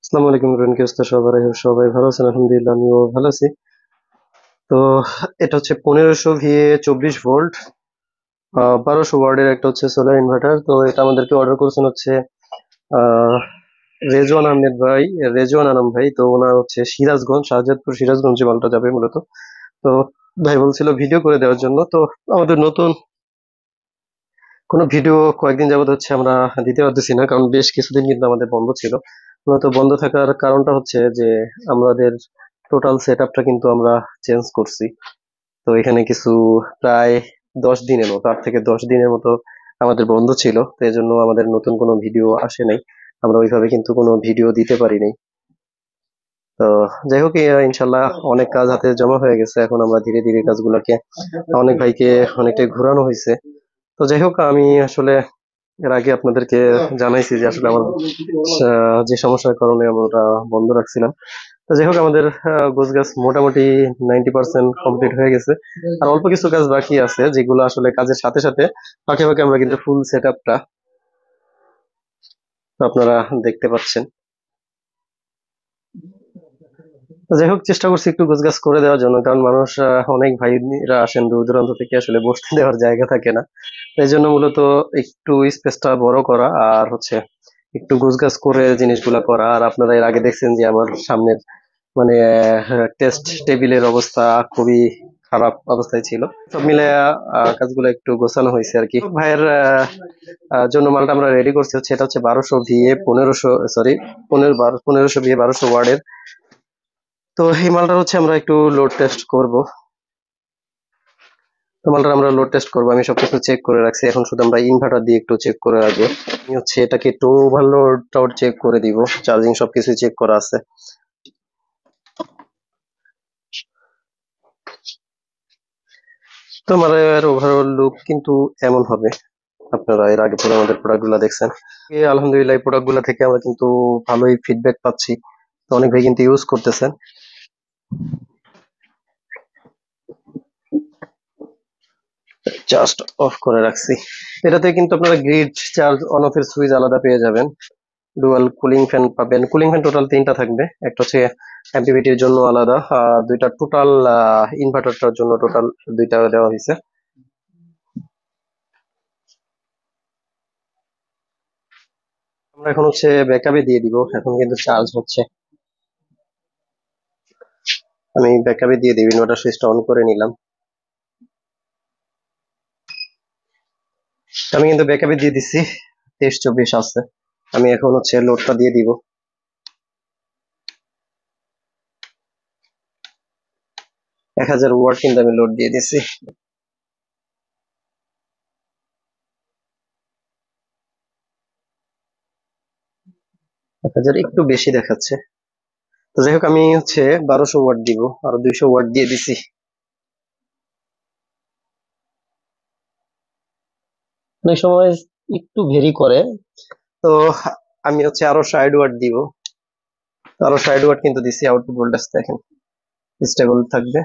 আসসালামু আলাইকুম রুবেন, কি অবস্থা সবার? সবাই ভালো আছেন? আলহামদুলিল্লাহ, আমিও ভালো আছি। তো এটা হচ্ছে 1500 VA 24 ভোল্ট 1200 ওয়ার্ডের একটা হচ্ছে সোলার ইনভার্টার। তো এটা আমাদেরকে অর্ডার করেছেন হচ্ছে আহ রেজওয়ান আহমেদ ভাই, রেজওয়ান আলম ভাই। তো ওনার হচ্ছে সিরাজগঞ্জ, শাহজাদপুর সিরাজগঞ্জে মালটা যাবে মূলত। তো ভাই বলছিল ভিডিও করে দেওয়ার জন্য। তো আমাদের নতুন কোনো ভিডিও কয়েকদিন যাবত হচ্ছে আমরা দিতে পারতেছি না, কারণ বেশ কিছুদিন কিন্তু আমাদের বন্ধ ছিল। মূলত বন্ধ থাকার কারণটা হচ্ছে যে আমাদের টোটাল সেট আপটা কিন্তু আমরা চেঞ্জ করছি। তো এখানে কিছু প্রায় 10 দিনের মতো, 8 থেকে 10 দিনের মতো আমাদের বন্ধ ছিল। তো এই জন্য আমাদের নতুন কোনো ভিডিও আসে নাই, আমরা ওইভাবে কিন্তু কোনো ভিডিও দিতে পারি নাই। তো যাই হোক, ইনশাল্লাহ অনেক কাজ হাতে জমা হয়ে গেছে। এখন আমরা ধীরে ধীরে কাজগুলোকে, অনেক ভাইকে অনেকটাই ঘোরানো হয়েছে। তো যাই হোক, আমি আসলে এর আগে আপনাদেরকে জানাইছি যে আসলে আমার যে সমস্যার কারণে আমরা বন্ধ রাখছিলাম। তো যাই হোক, আমাদের গোছগাছ মোটামুটি 90% কমপ্লিট হয়ে গেছে। আর অল্প কিছু কাজ বাকি আছে, যেগুলো আসলে কাজের সাথে সাথে ফাঁকে ফাঁকে আমরা কিন্তু ফুল সেট আপটা আপনারা দেখতে পাচ্ছেন। তো যাই হোক, চেষ্টা করছি একটু গোছগাছ করে দেওয়ার জন্য, কারণ মানুষ অনেক ভাইরা আসেন দূর দূরান্ত থেকে, আসলে বসতে দেওয়ার জায়গা থাকে না। এই জন্য মূলত একটু স্পেসটা বড় করা, আর হচ্ছে একটু গোছগাছ করে জিনিসগুলা করা। আর আপনারা এর আগে দেখছেন যে আমার সামনের মানে টেস্ট টেবিলের অবস্থা খুবই খারাপ অবস্থায় ছিল। সব মিলে কাজগুলো একটু গোছানো হয়েছে আর কি। ভাইয়ের জন্য মালটা আমরা রেডি করছি হচ্ছে, এটা হচ্ছে 1200 VA 1500, সরি, 1500 VA 1200 ওয়ার্ডের। তো এই মালটা হচ্ছে আমরা একটু লোড টেস্ট করব। তো মালটা আমরা লোড টেস্ট করবো, আমি সবকিছু চেক করে রাখছি। এখন শুধু আমরা ইনভার্টার দিয়ে একটু চেক করে রাখবো। আমি হচ্ছে এটাকে একটু ওভারলোডটাও চেক করে দিব, চার্জিং সবকিছু চেক করা আছে। তো আমাদের ওভারঅল লুক কিন্তু এমন হবে। আপনারা এর আগে পরে আমাদের প্রোডাক্ট গুলা দেখছেন। আলহামদুলিল্লাহ, এই প্রোডাক্ট গুলা থেকে আমরা কিন্তু ভালোই ফিডব্যাক পাচ্ছি। তো অনেক ভাই কিন্তু ইউজ করতেছেন। জাস্ট অফ করে রাখছি। এটাতে কিন্তু আপনারা গ্রিড চার্জ অন অফ এর সুইচ আলাদা পেয়ে যাবেন। ডুয়াল কুলিং ফ্যান পাবেন। কুলিং ফ্যান টোটাল 3টা থাকবে। একটা হচ্ছে এমপিপিটির জন্য আলাদা, আর দুইটা টোটাল ইনভার্টারটার জন্য টোটাল দুইটা দেওয়া হয়েছে। আমরা এখন হচ্ছে ব্যাকআপে দিয়ে দিব, এখন কিন্তু চার্জ হচ্ছে। আমি ব্যাকআপে দিয়ে দিই, ইনভার্টার সুইচটা অন করে নিলাম। আমি কিন্তু ব্যাকআপে দিয়ে দিচ্ছি, 23-24 আছে। আমি এখন হচ্ছে লোডটা দিয়ে দিব। 1000 ওয়াট কিন্তু আমি লোড দিয়ে দিচ্ছি। 1000 একটু বেশি দেখাচ্ছে। তো যাই হোক, আমি হচ্ছে 1200 ওয়াট দিব, আরো 200 ওয়াট দিয়ে দিছি। অনেক সময় একটু ভেরি করে। তো আমি হচ্ছে আরো 60 ওয়াট দিব। আরো 60 ওয়াট কিন্তু দিছি। আউটপুট ভোল্টেজ দেখেন স্টেবল থাকবে।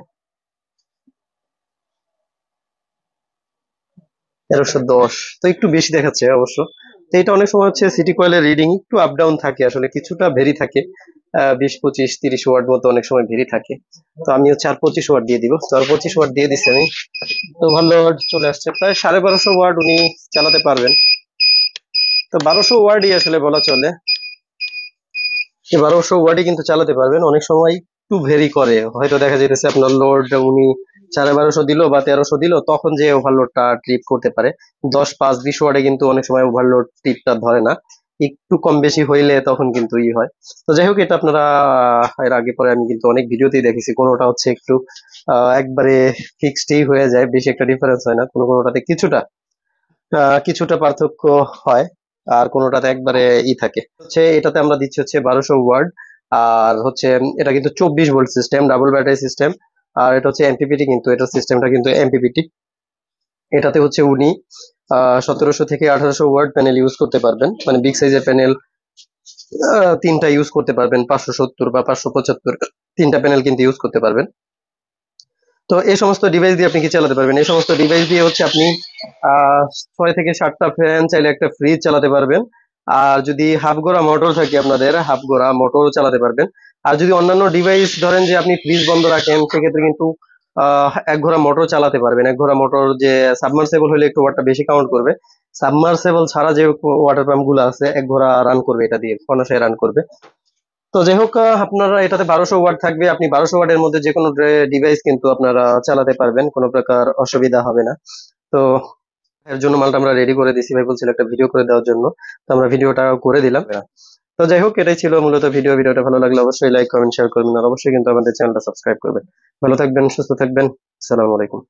1310। তো একটু বেশি দেখাচ্ছে অবশ্য। তো এটা অনেক সময় হচ্ছে সিটি কয়েলের রিডিং একটু আপ ডাউন থাকে, আসলে কিছুটা ভেরি থাকে। 20, 25, 30 ওয়াট মতো অনেক সময় ভেরি থাকে। তো আমি হচ্ছে আর 25 ওয়াট দিয়ে দিব। তো আর 25 ওয়াট দিয়ে দিচ্ছি আমি। তো ভালো চলে আসছে, প্রায় 1250 ওয়াট উনি চালাতে পারবেন। তো 1200 ওয়াটই আসলে বলা চলে, 1200 ওয়াটই কিন্তু চালাতে পারবেন। অনেক সময় একটু ভেরি করে, হয়তো দেখা যাইতেছে আপনার লোড উনি 1250 দিল বা 1300 দিল, তখন যে ওভারলোডটা ট্রিপ করতে পারে। 10, 5, 20 ওয়াটে কিন্তু অনেক সময় ওভারলোড ট্রিপটা ধরে না, একটু কম বেশি হইলে তখন কিন্তু হয়। তো যাই হোক, এটা আপনারা এর আগে পরে আমি কিন্তু অনেক ভিডিওতেই দেখেছি, কোনোটা হচ্ছে একটু একবারে ফিক্সডই হয়ে যায়, বেশি একটা ডিফারেন্স হয় না। কোনোটাতে কিছুটা কিছুটা পার্থক্য হয়, আর কোনোটাতে একবারে থাকে হচ্ছে। এটাতে আমরা দিচ্ছি হচ্ছে 1200 ওয়াট। আর হচ্ছে এটা কিন্তু 24 volt system, double battery system. আর এটা হচ্ছে এমপিপিটি, কিন্তু এটার সিস্টেমটা কিন্তু এমপিপিটি। এটাতে হচ্ছে উনি 1700 থেকে 1800 ওয়াট প্যানেল ইউজ করতে পারবেন, মানে বিগ সাইজের প্যানেল 3টা ইউজ করতে পারবেন। 570 বা 575 3টা প্যানেল কিন্তু ইউজ করতে পারবেন। তো এই সমস্ত ডিভাইস দিয়ে আপনি কি চালাতে পারবেন? এই সমস্ত ডিভাইস দিয়ে হচ্ছে আপনি আহ 6 থেকে 7টা ফ্যান, চাইলে একটা ফ্রিজ চালাতে পারবেন। আর যদি হাফ গোড়া মোটর থাকে আপনাদের, হাফ গোড়া মোটর চালাতে পারবেন। আর যদি অন্যান্য ডিভাইস ধরেন যে আপনি ফ্রিজ বন্ধ রাখেন, সেক্ষেত্রে কিন্তু এক ঘোড়া মোটর চালাতে পারবেন। এক ঘোড়া মোটর যে সাবমার্সেবল হলে একটু ওয়াটটা বেশি কাউন্ট করবে, সাবমার্সেবল ছাড়া যে ওয়াটার পাম্প গুলো আছে এক ঘোড়া রান করবে, এটা দিয়ে অনায়াসে রান করবে। তো যাই হোক, আপনারা এটাতে 1200 ওয়াট থাকবে, আপনি 1200 ওয়াটের মধ্যে যে কোনো ডিভাইস কিন্তু আপনারা চালাতে পারবেন, কোনো প্রকার অসুবিধা হবে না। তো এর জন্য মালটা আমরা রেডি করে দিছি, ভাই বলছিল একটা ভিডিও করে দেওয়ার জন্য, তো আমরা ভিডিওটা করে দিলাম। তো যাই হোক, এটাই ছিল মূলত ভিডিওটা ভালো লাগলে অবশ্যই লাইক কমেন্ট শেয়ার করবেন, আর অবশ্যই কিন্তু আমাদের চ্যানেলটা সাবস্ক্রাইব করবেন। ভালো থাকবেন, সুস্থ থাকবেন। আসসালামু আলাইকুম।